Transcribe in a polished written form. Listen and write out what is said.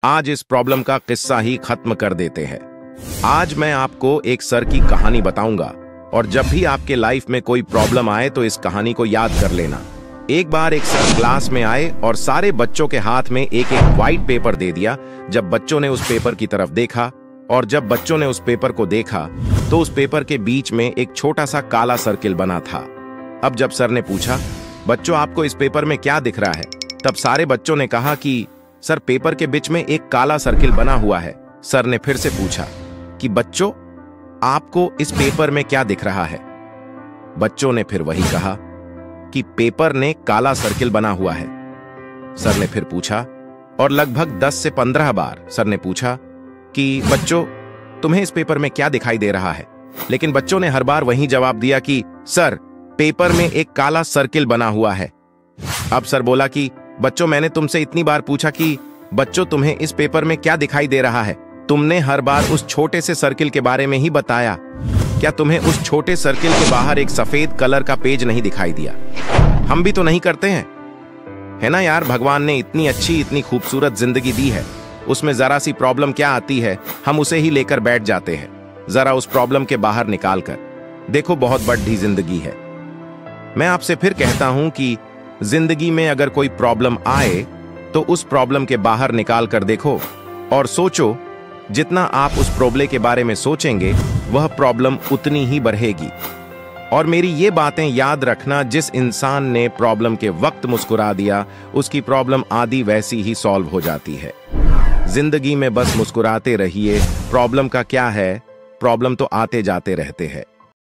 आज इस प्रॉब्लम का किस्सा ही खत्म कर देते हैं। आज मैं आपको एक सर की कहानी बताऊंगा और जब भी आपके लाइफ में कोई प्रॉब्लम आए तो इस कहानी को याद कर लेना। एक बार एक सर क्लास में आए और सारे बच्चों के हाथ में एक एक व्हाइट पेपर दे दिया। जब बच्चों ने उस पेपर की तरफ देखा और जब बच्चों ने उस पेपर को देखा तो उस पेपर के बीच में एक छोटा सा काला सर्किल बना था। अब जब सर ने पूछा, बच्चों आपको इस पेपर में क्या दिख रहा है? तब सारे बच्चों ने कहा कि सर पेपर के बीच में एक काला सर्किल बना हुआ है। सर ने फिर से पूछा कि बच्चों आपको इस पेपर में क्या दिख रहा है? बच्चों ने फिर वही कहा कि पेपर ने काला सर्किल बना हुआ है। सर ने फिर पूछा और लगभग 10 से 15 बार सर ने पूछा कि बच्चों तुम्हें इस पेपर में क्या दिखाई दे रहा है? लेकिन बच्चों ने हर बार वही जवाब दिया कि सर पेपर में एक काला सर्किल बना हुआ है। अब सर बोला कि बच्चों मैंने तुमसे इतनी बार पूछा कि बच्चों तुम्हें इस पेपर में क्या दिखाई दे रहा है? तुमने हर बार उस छोटे से सर्किल के बारे में ही बताया। क्या तुम्हें उस छोटे सर्किल के बाहर एक सफेद कलर का पेज नहीं दिखाई दिया? हम भी तो नहीं करते हैं, है ना यार? भगवान ने इतनी अच्छी इतनी खूबसूरत जिंदगी दी है, उसमें जरा सी प्रॉब्लम क्या आती है हम उसे ही लेकर बैठ जाते हैं। जरा उस प्रॉब्लम के बाहर निकाल कर देखो, बहुत बड़ी जिंदगी है। मैं आपसे फिर कहता हूं कि जिंदगी में अगर कोई प्रॉब्लम आए तो उस प्रॉब्लम के बाहर निकाल कर देखो और सोचो, जितना आप उस प्रॉब्लम के बारे में सोचेंगे वह प्रॉब्लम उतनी ही बढ़ेगी। और मेरी ये बातें याद रखना, जिस इंसान ने प्रॉब्लम के वक्त मुस्कुरा दिया उसकी प्रॉब्लम आधी वैसी ही सॉल्व हो जाती है। जिंदगी में बस मुस्कुराते रहिए। प्रॉब्लम का क्या है, प्रॉब्लम तो आते जाते रहते हैं।